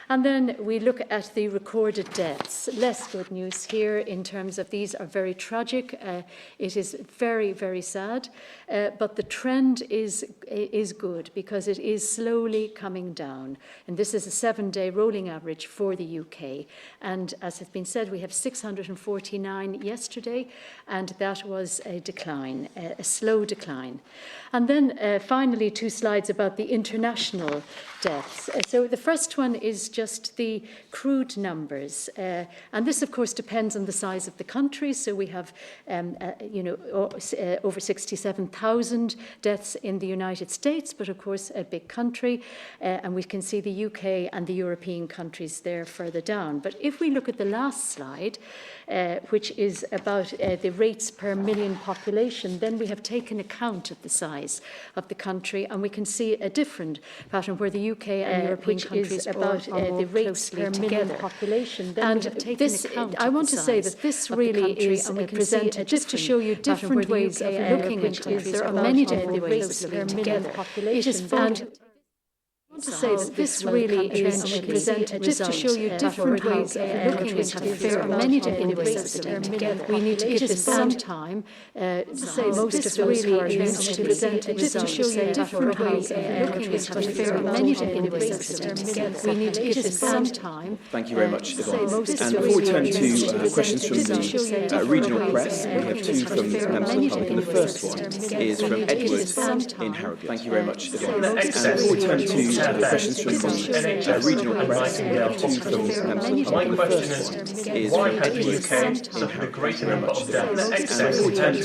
And then we look at the recorded deaths. Less good news here in terms of these are very tragic. It is very, very sad, but the trend is good because it is slowly coming down. And this is a 7-day rolling average for the UK. And as has been said, we have 649 yesterday, and that was a decline, a slow decline. And then finally, 2 slides about the international deaths. So the first one is just the crude numbers. And this, of course, depends on the size of the country. So we have, over 67,000 deaths in the United States, but of course, a big country. And we can see the UK and the European countries there further down. But if we look at the last slide, which is about the rates per million population, then we have taken account of the size of the country, and we can see a different pattern where the UK and European countries about the rates per million population. Then this, I want to say that this really is presented just to show you different ways of looking at countries. There are many different ways of looking together. It is found. I want to say that this really is presented just to show you different ways of looking at countries. There are many different ways of looking together. We need to give this some time. Most of those really is presented just to show you different ways of looking at countries. There are many different ways of looking together. We need to give this some time. Thank you very much, Yvonne. And before we turn to questions from the regional press, we have 2 from Hampton. The first one is from Edward in Harrogate. Thank you very much, Yvonne. And before we turn to questions from the regional press, we have 2 from Hampton. My question is, why has the UK suffered a greater number of deaths? And before we turn to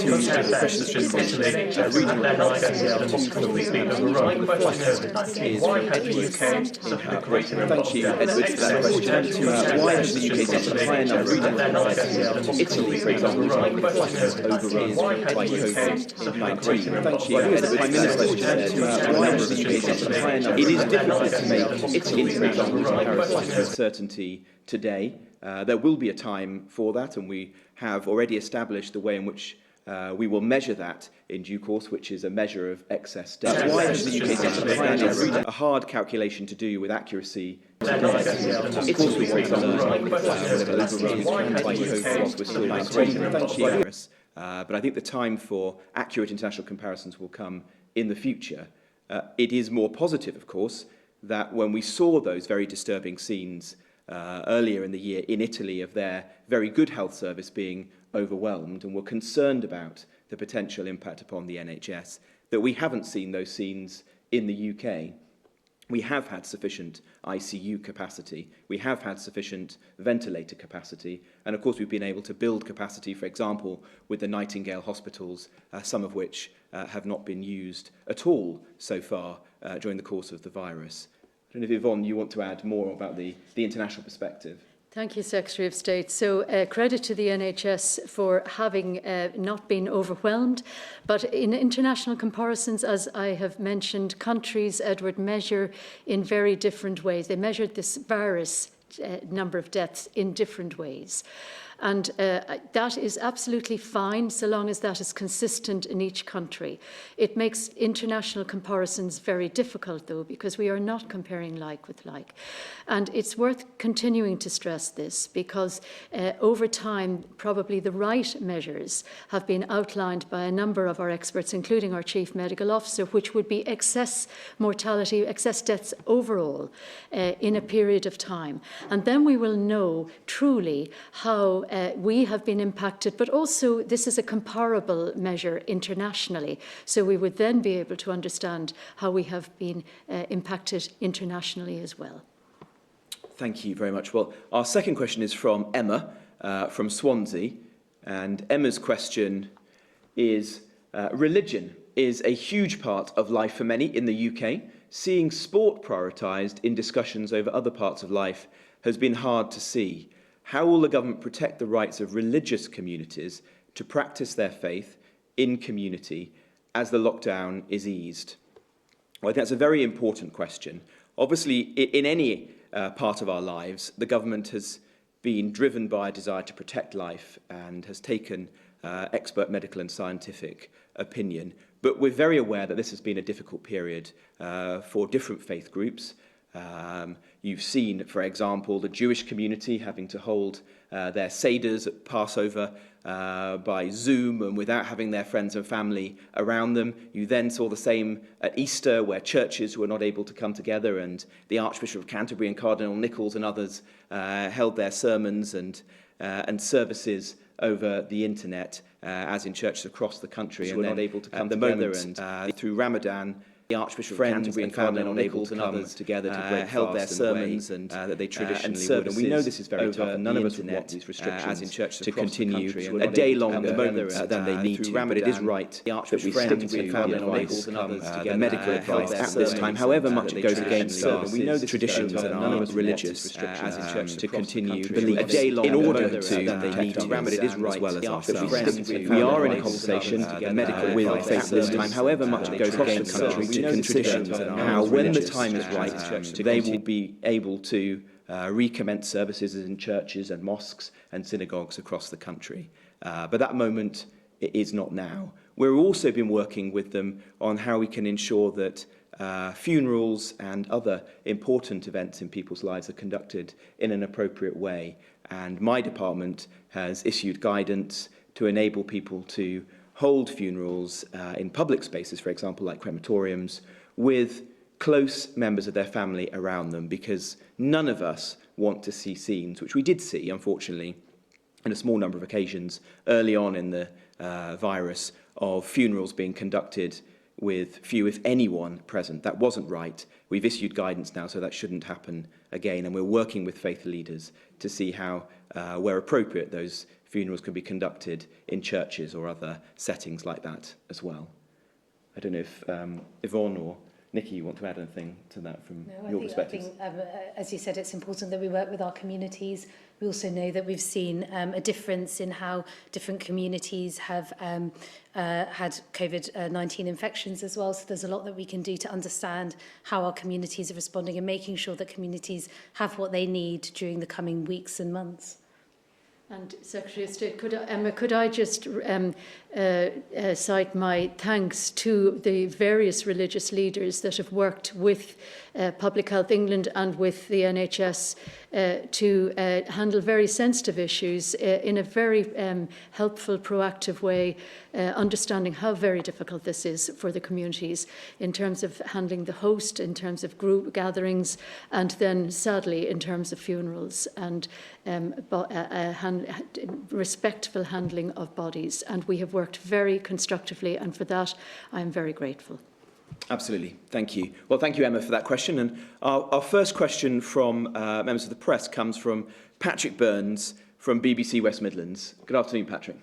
questions from Italy, regional press, completely overrun. My question is, why has the UK suffered a greater number of deaths? Thank you, Edward, for that question. Why has the UK suffered a higher number of deaths? Italy, for example, is overrun by COVID-19. Thank you, as the Prime Minister said, why has the UK suffered a higher number? It is difficult to make Italy, for example, comparisons with certainty today. There will be a time for that, and we have already established the way in which we will measure that in due course, which is a measure of excess death. Why has the UK suffered a higher number? A hard calculation to do with accuracy today. Of course, we want to learn whether overruns by COVID whilst we're still maintaining the virus. But I think the time for accurate international comparisons will come in the future. It is more positive, of course, that when we saw those very disturbing scenes earlier in the year in Italy of their very good health service being overwhelmed and were concerned about the potential impact upon the NHS, that we haven't seen those scenes in the UK. We have had sufficient ICU capacity, we have had sufficient ventilator capacity, and of course we've been able to build capacity, for example, with the Nightingale hospitals, some of which have not been used at all so far during the course of the virus. I don't know if, Yvonne, you want to add more about the international perspective. Thank you, Secretary of State. So credit to the NHS for having not been overwhelmed. But in international comparisons, as I have mentioned, countries, Edward, measure in very different ways. They measured this virus number of deaths in different ways. And that is absolutely fine so long as that is consistent in each country. It makes international comparisons very difficult, though, because we are not comparing like with like. And it's worth continuing to stress this because over time, probably the right measures have been outlined by a number of our experts, including our Chief Medical Officer, which would be excess mortality, excess deaths overall in a period of time. And then we will know truly how we have been impacted, but also this is a comparable measure internationally. So we would then be able to understand how we have been impacted internationally as well. Thank you very much. Well, our second question is from Emma from Swansea. And Emma's question is, religion is a huge part of life for many in the UK. Seeing sport prioritised in discussions over other parts of life has been hard to see. How will the government protect the rights of religious communities to practice their faith in community as the lockdown is eased? Well, I think that's a very important question. Obviously, in any part of our lives, the government has been driven by a desire to protect life and has taken expert medical and scientific opinion. But we're very aware that this has been a difficult period for different faith groups. You've seen, for example, the Jewish community having to hold their Seders at Passover by Zoom and without having their friends and family around them. You then saw the same at Easter, where churches were not able to come together, and the Archbishop of Canterbury and Cardinal Nichols and others held their sermons and services over the internet, as in churches across the country, and were not able to come together. And through Ramadan, the Archbishop of Canterbury and Cardinal Nichols and others together to break held their sermons and that they traditionally would. And we know this is very tough, and none of us would want these restrictions as in churches to continue a day longer than they need to. But it is right that we stick to Cardinal Nichols and others together, the medical advice at this time, however much it goes against the traditions and our religious restrictions to continue a day longer in order to they need to. But it is right as well as ourselves. We are in a conversation medical with at this time, however much it goes against the country, to consider how, when the time is right, they will be able to recommence services in churches and mosques and synagogues across the country. But that moment is not now. We've also been working with them on how we can ensure that funerals and other important events in people's lives are conducted in an appropriate way. And my department has issued guidance to enable people to hold funerals in public spaces, for example, like crematoriums, with close members of their family around them, because none of us want to see scenes, which we did see, unfortunately, on a small number of occasions early on in the virus, of funerals being conducted with few, if anyone, present. That wasn't right. We've issued guidance now, so that shouldn't happen again, and we're working with faith leaders to see how, where appropriate, those funerals can be conducted in churches or other settings like that as well. I don't know if Yvonne or Nikki, you want to add anything to that from your perspective? I think, as you said, it's important that we work with our communities. We also know that we've seen a difference in how different communities have had COVID-19 infections as well. So there's a lot that we can do to understand how our communities are responding and making sure that communities have what they need during the coming weeks and months. And Secretary of State, could I just cite my thanks to the various religious leaders that have worked with Public Health England and with the NHS to handle very sensitive issues in a very helpful, proactive way, understanding how very difficult this is for the communities in terms of handling the host, in terms of group gatherings, and then, sadly, in terms of funerals and respectful handling of bodies. And we have worked very constructively, and for that I am very grateful. Absolutely. Thank you. Well, thank you, Emma, for that question. And our first question from members of the press comes from Patrick Burns from BBC West Midlands. Good afternoon, Patrick.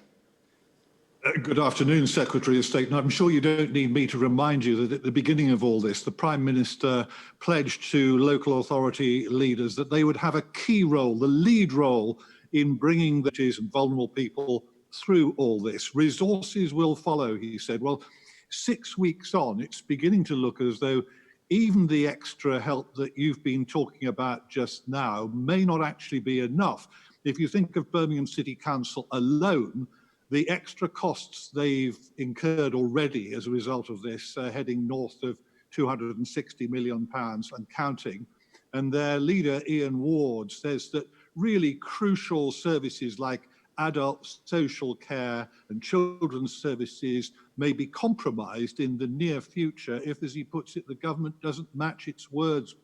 Good afternoon, Secretary of State. And I'm sure you don't need me to remind you that at the beginning of all this, the Prime Minister pledged to local authority leaders that they would have a key role, the lead role, in bringing the and vulnerable people through all this. Resources will follow, he said. Well, 6 weeks on, it's beginning to look as though even the extra help that you've been talking about just now may not actually be enough. If you think of Birmingham City Council alone, the extra costs they've incurred already as a result of this, heading north of £260 million and counting. And their leader, Ian Ward, says that really crucial services like adult social care and children's services may be compromised in the near future if, as he puts it, the government doesn't match its words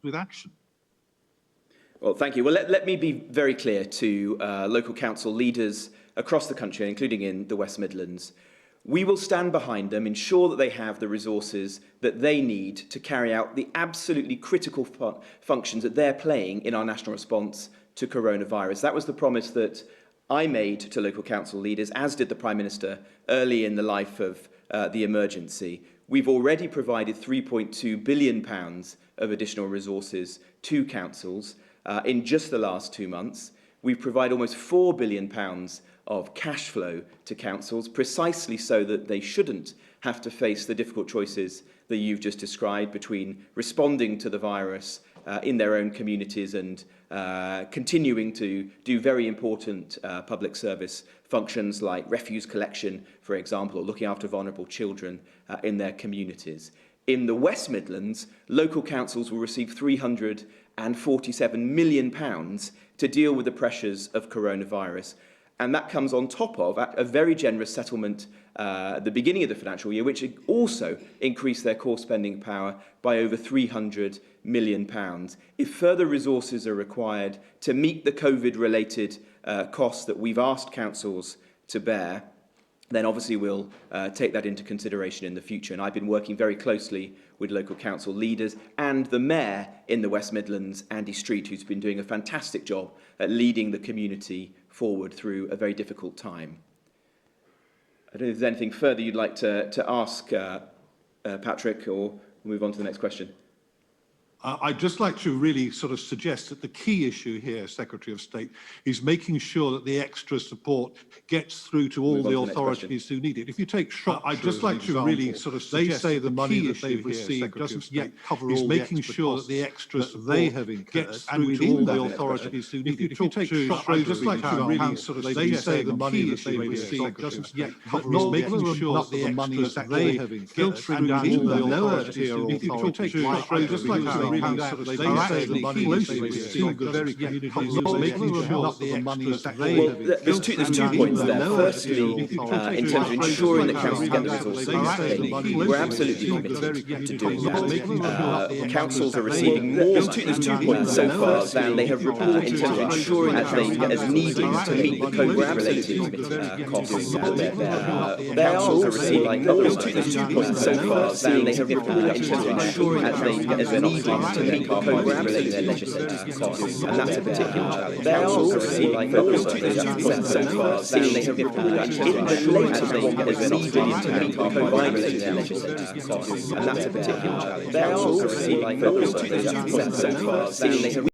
with action. Well, thank you. Well, let me be very clear to local council leaders across the country, including in the West Midlands. We will stand behind them, ensure that they have the resources that they need to carry out the absolutely critical functions that they're playing in our national response to coronavirus. That was the promise that I made to local council leaders, as did the Prime Minister early in the life of the emergency. We've already provided £3.2 billion of additional resources to councils in just the last 2 months. We've provided almost £4 billion of cash flow to councils, precisely so that they shouldn't have to face the difficult choices that you've just described between responding to the virus in their own communities and continuing to do very important public service functions like refuse collection, for example, or looking after vulnerable children in their communities. In the West Midlands, local councils will receive £347 million to deal with the pressures of coronavirus. And that comes on top of a very generous settlement at the beginning of the financial year, which also increased their core spending power by over £300 million. If further resources are required to meet the COVID-related costs that we've asked councils to bear, then obviously we'll take that into consideration in the future. And I've been working very closely with local council leaders and the mayor in the West Midlands, Andy Street, who's been doing a fantastic job at leading the community forward through a very difficult time. I don't know if there's anything further you'd like to ask, Patrick, or we'll move on to the next question. I'd just like to really sort of suggest that the key issue here, Secretary of State, is making sure that the extra support gets through to all the authorities who need it. If you take Shropshire, I'd just like to really sort of suggest they say the money that they've received doesn't yet cover all making sure that the extra support they have gets through to all the authorities who need it. If you take Shropshire, I'd just like to really sort of they say the money that they've received doesn't yet cover all making sure that the money that they have filtering down to the lower tier authorities. I'd just like to really sort of they say the money closely received the very communities making sure that the money that they have. There's two points there. Firstly, in terms of ensuring that councils get the resources they need, we're absolutely committed to doing that. Councils are receiving more. There's 2 points so far than they have reported in terms of ensuring that they get as needed to meet the COVID-related costs. Councils are receiving more. There's 2 points so far than they have reported in terms of ensuring that they get as needed to meet the COVID-related legislative costs, and that's a particular challenge. Councils are receiving focus on those so far than they have reported in the latest as needed to meet the COVID-related legislative costs, and that's a particular challenge. Councils are receiving focus on those so far than they have